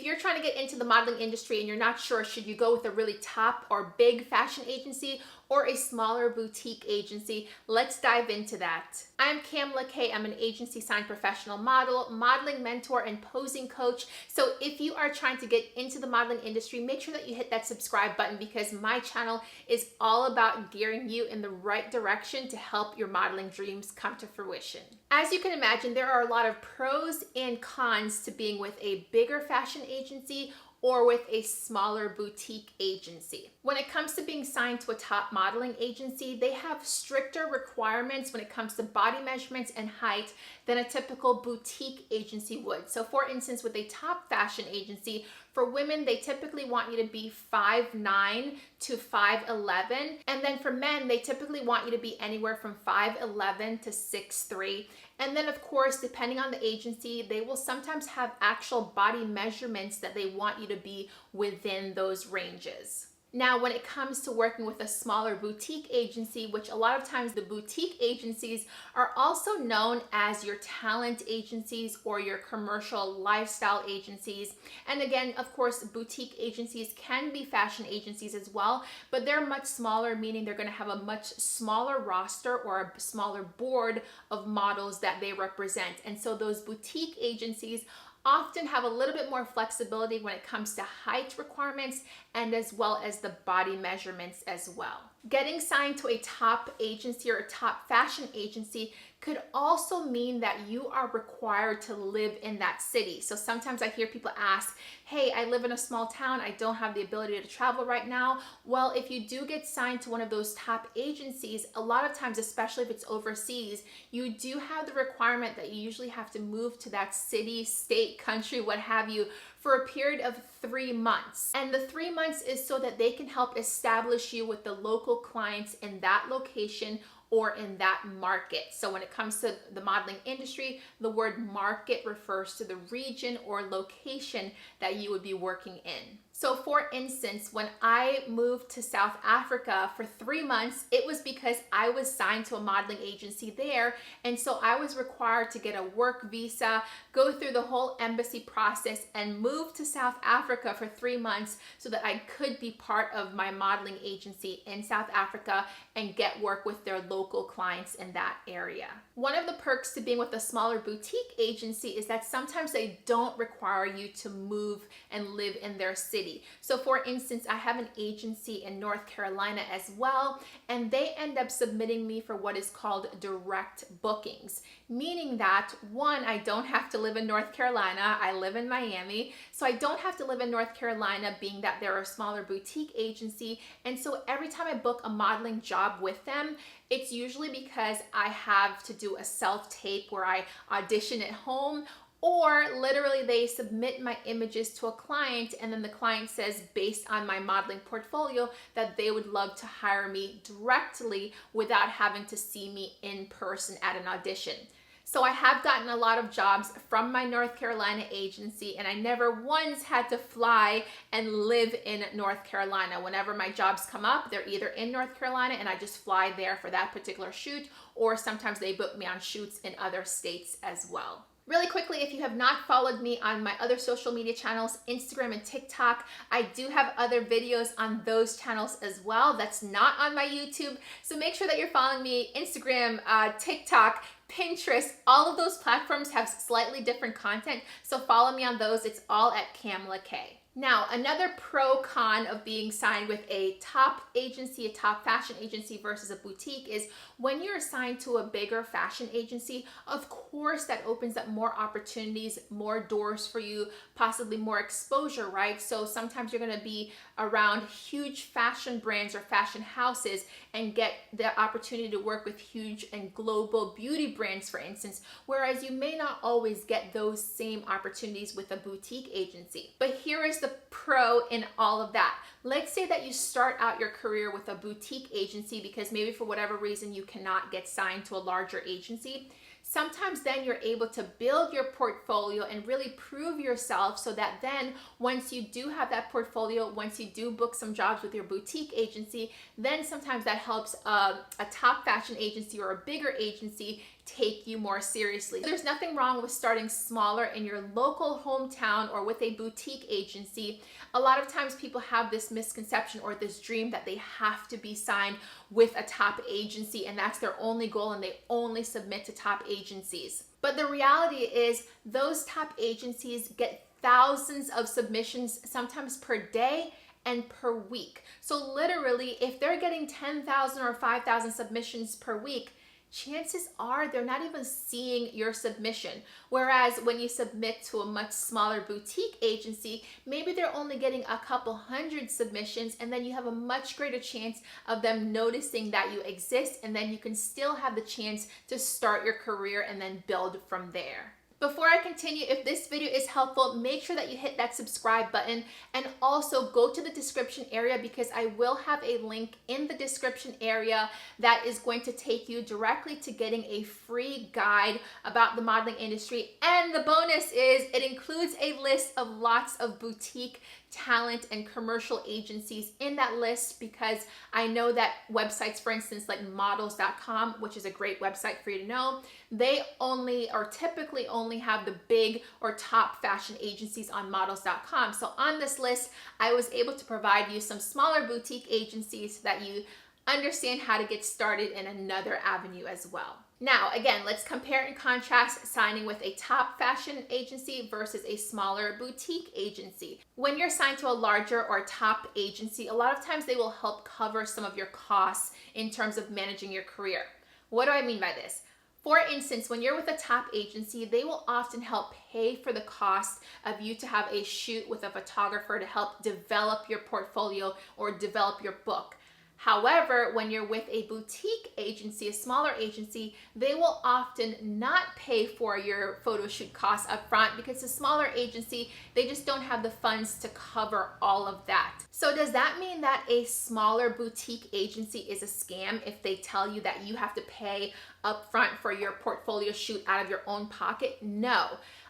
you're trying to get into the modeling industry and you're not sure, should you go with a really top or big fashion agency or a smaller boutique agency, let's dive into that. I'm Kamla-Kay. I'm an agency signed professional model, modeling mentor, and posing coach. So if you are trying to get into the modeling industry, make sure that you hit that subscribe button because my channel is all about gearing you in the right direction to help your modeling dreams come to fruition. As you can imagine, there are a lot of pros and cons to being with a bigger fashion agency or with a smaller boutique agency. When it comes to being signed to a top modeling agency, they have stricter requirements when it comes to body measurements and height than a typical boutique agency would. So for instance, with a top fashion agency, for women, they typically want you to be 5'9" to 5'11". And then for men, they typically want you to be anywhere from 5'11" to 6'3". And then of course, depending on the agency, they will sometimes have actual body measurements that they want you to be within those ranges. Now, when it comes to working with a smaller boutique agency, which a lot of times the boutique agencies are also known as your talent agencies or your commercial lifestyle agencies. And again, of course, boutique agencies can be fashion agencies as well, but they're much smaller, meaning they're going to have a much smaller roster or a smaller board of models that they represent. And so those boutique agencies often have a little bit more flexibility when it comes to height requirements and as well as the body measurements as well. Getting signed to a top agency or a top fashion agency could also mean that you are required to live in that city. So sometimes I hear people ask, hey, I live in a small town, I don't have the ability to travel right now. Well, if you do get signed to one of those top agencies, a lot of times, especially if it's overseas, you do have the requirement that you usually have to move to that city, state, country, what have you, for a period of 3 months. And the 3 months is so that they can help establish you with the local clients in that location or in that market. So when it comes to the modeling industry, the word market refers to the region or location that you would be working in. So for instance, when I moved to South Africa for 3 months, it was because I was signed to a modeling agency there. And so I was required to get a work visa, go through the whole embassy process and move to South Africa for 3 months so that I could be part of my modeling agency in South Africa and get work with their local clients in that area. One of the perks to being with a smaller boutique agency is that sometimes they don't require you to move and live in their city. So for instance, I have an agency in North Carolina as well, and they end up submitting me for what is called direct bookings, meaning that one, I don't have to live in North Carolina, I live in Miami, so I don't have to live in North Carolina, being that they're a smaller boutique agency. And so every time I book a modeling job with them, it's usually because I have to do a self-tape where I audition at home, or literally they submit my images to a client and then the client says, based on my modeling portfolio, that they would love to hire me directly without having to see me in person at an audition. So I have gotten a lot of jobs from my North Carolina agency, and I never once had to fly and live in North Carolina. Whenever my jobs come up, they're either in North Carolina and I just fly there for that particular shoot, or sometimes they book me on shoots in other states as well. Really quickly, if you have not followed me on my other social media channels, Instagram and TikTok, I do have other videos on those channels as well. That's not on my YouTube. So make sure that you're following me. Instagram, TikTok, Pinterest, all of those platforms have slightly different content. So follow me on those. It's all at Kamla-Kay. Now, another pro con of being signed with a top agency, a top fashion agency versus a boutique is when you're assigned to a bigger fashion agency, of course, that opens up more opportunities, more doors for you, possibly more exposure, right? So sometimes you're going to be around huge fashion brands or fashion houses and get the opportunity to work with huge and global beauty brands, for instance, whereas you may not always get those same opportunities with a boutique agency. But here is the pro in all of that. Let's say that you start out your career with a boutique agency because maybe for whatever reason you cannot get signed to a larger agency. Sometimes then you're able to build your portfolio and really prove yourself so that then once you do have that portfolio, once you do book some jobs with your boutique agency, then sometimes that helps a top fashion agency or a bigger agency take you more seriously. There's nothing wrong with starting smaller in your local hometown or with a boutique agency. A lot of times people have this misconception or this dream that they have to be signed with a top agency and that's their only goal and they only submit to top agencies. But the reality is those top agencies get thousands of submissions, sometimes per day and per week. So literally, if they're getting 10,000 or 5,000 submissions per week, chances are they're not even seeing your submission. Whereas when you submit to a much smaller boutique agency, maybe they're only getting a couple hundred submissions, and then you have a much greater chance of them noticing that you exist, and then you can still have the chance to start your career and then build from there. Before I continue, if this video is helpful, make sure that you hit that subscribe button and also go to the description area because I will have a link in the description area that is going to take you directly to getting a free guide about the modeling industry. And the bonus is it includes a list of lots of boutique talent and commercial agencies in that list because I know that websites, for instance, like models.com, which is a great website for you to know, they only or typically only have the big or top fashion agencies on models.com. So on this list, I was able to provide you some smaller boutique agencies so that you understand how to get started in another avenue as well. Now, again, let's compare and contrast signing with a top fashion agency versus a smaller boutique agency. When you're signed to a larger or top agency, a lot of times they will help cover some of your costs in terms of managing your career. What do I mean by this? For instance, when you're with a top agency, they will often help pay for the cost of you to have a shoot with a photographer to help develop your portfolio or develop your book. However, when you're with a boutique agency, a smaller agency, they will often not pay for your photo shoot costs up front because a smaller agency, they just don't have the funds to cover all of that. So does that mean that a smaller boutique agency is a scam if they tell you that you have to pay upfront for your portfolio shoot out of your own pocket? No.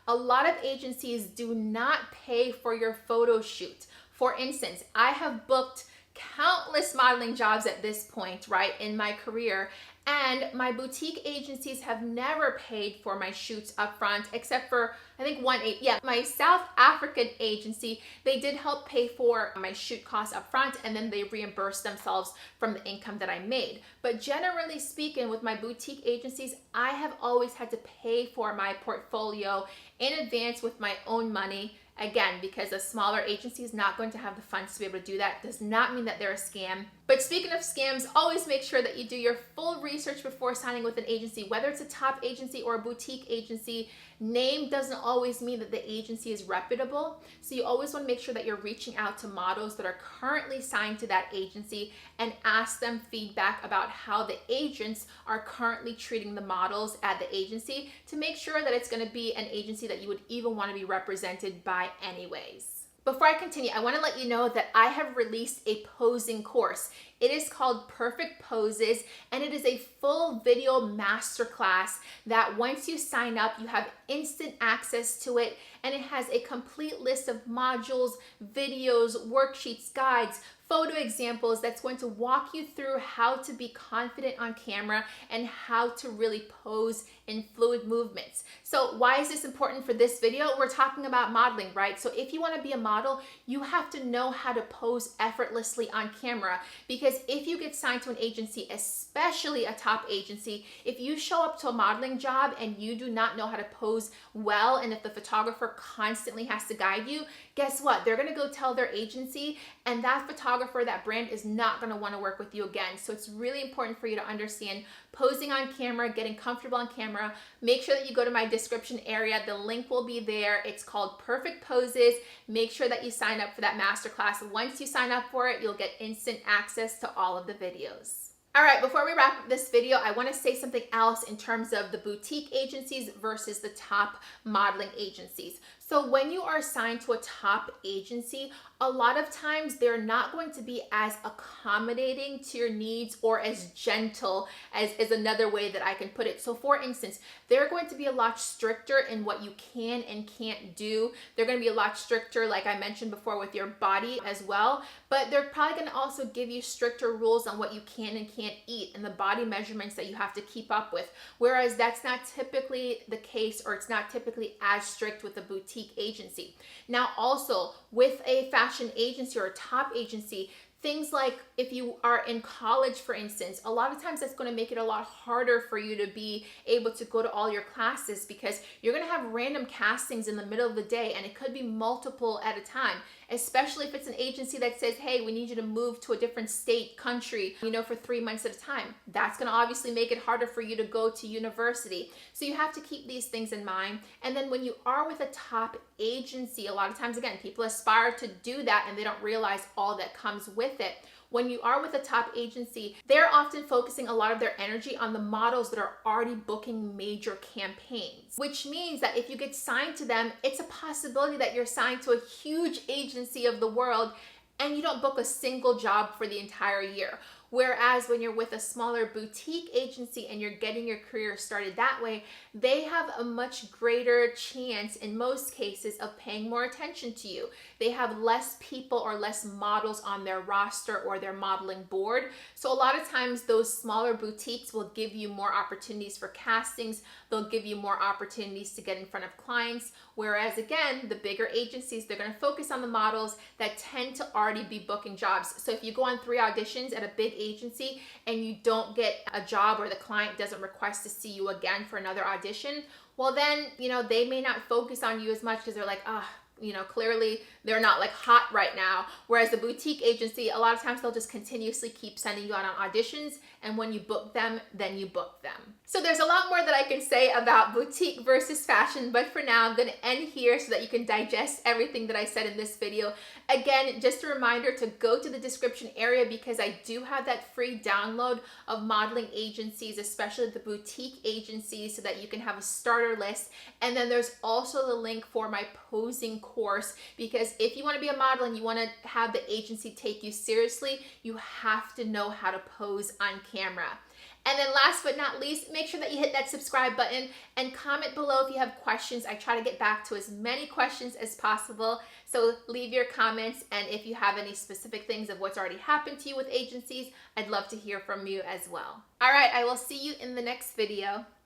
A lot of agencies do not pay for your photo shoot. For instance, I have booked countless modeling jobs at this point, right, in my career, and my boutique agencies have never paid for my shoots up front except for I think my South African agency, they did help pay for my shoot costs up front and then they reimbursed themselves from the income that I made. But generally speaking, with my boutique agencies, I have always had to pay for my portfolio in advance with my own money. Again, because a smaller agency is not going to have the funds to be able to do that. Does not mean that they're a scam. But speaking of scams, always make sure that you do your full research before signing with an agency, whether it's a top agency or a boutique agency. Name doesn't always mean that the agency is reputable. So you always want to make sure that you're reaching out to models that are currently signed to that agency and ask them feedback about how the agents are currently treating the models at the agency to make sure that it's going to be an agency that you would even want to be represented by anyways. Before I continue, I want to let you know that I have released a posing course. It is called Perfect Poses, and it is a full video masterclass that once you sign up, you have instant access to it, and it has a complete list of modules, videos, worksheets, guides, photo examples that's going to walk you through how to be confident on camera and how to really pose in fluid movements. So why is this important for this video? We're talking about modeling, right? So if you want to be a model, you have to know how to pose effortlessly on camera, because if you get signed to an agency, especially a top agency, if you show up to a modeling job and you do not know how to pose well, and if the photographer constantly has to guide you, guess what? They're going to go tell their agency, and that photographer, that brand is not going to want to work with you again. So it's really important for you to understand posing on camera, getting comfortable on camera. Make sure that you go to my description area. The link will be there. It's called Perfect Poses. Make sure that you sign up for that masterclass. Once you sign up for it, you'll get instant access to all of the videos. All right, before we wrap up this video, I want to say something else in terms of the boutique agencies versus the top modeling agencies. So when you are assigned to a top agency, a lot of times they're not going to be as accommodating to your needs or as gentle as is another way that I can put it. So for instance, they're going to be a lot stricter in what you can and can't do. They're going to be a lot stricter, like I mentioned before, with your body as well, but they're probably going to also give you stricter rules on what you can and can't eat and the body measurements that you have to keep up with. Whereas that's not typically the case, or it's not typically as strict with a boutique agency. Now also with a fashion agency or a top agency, things like if you are in college, for instance, a lot of times that's going to make it a lot harder for you to be able to go to all your classes, because you're going to have random castings in the middle of the day, and it could be multiple at a time, especially if it's an agency that says, hey, we need you to move to a different state, country, for 3 months at a time. That's going to obviously make it harder for you to go to university. So you have to keep these things in mind. And then when you are with a top agency, a lot of times, again, people aspire to do that and they don't realize all that comes with it. When you are with a top agency, they're often focusing a lot of their energy on the models that are already booking major campaigns, which means that if you get signed to them, it's a possibility that you're signed to a huge agency of the world and you don't book a single job for the entire year. Whereas when you're with a smaller boutique agency and you're getting your career started that way, they have a much greater chance in most cases of paying more attention to you. They have less people or less models on their roster or their modeling board. So a lot of times those smaller boutiques will give you more opportunities for castings. They'll give you more opportunities to get in front of clients. Whereas again, the bigger agencies, they're going to focus on the models that tend to already be booking jobs. So if you go on 3 auditions at a big agency and you don't get a job, or the client doesn't request to see you again for another audition, well then, they may not focus on you as much because they're like, clearly they're not like hot right now. Whereas the boutique agency, a lot of times they'll just continuously keep sending you out on auditions, and when you book them, then you book them. So there's a lot more that I can say about boutique versus fashion, but for now I'm going to end here so that you can digest everything that I said in this video. Again, just a reminder to go to the description area, because I do have that free download of modeling agencies, especially the boutique agencies, so that you can have a starter list. And then there's also the link for my posing course, because if you want to be a model and you want to have the agency take you seriously, you have to know how to pose on camera. And then last but not least, make sure that you hit that subscribe button and comment below if you have questions. I try to get back to as many questions as possible. So leave your comments, and if you have any specific things of what's already happened to you with agencies, I'd love to hear from you as well. All right, I will see you in the next video.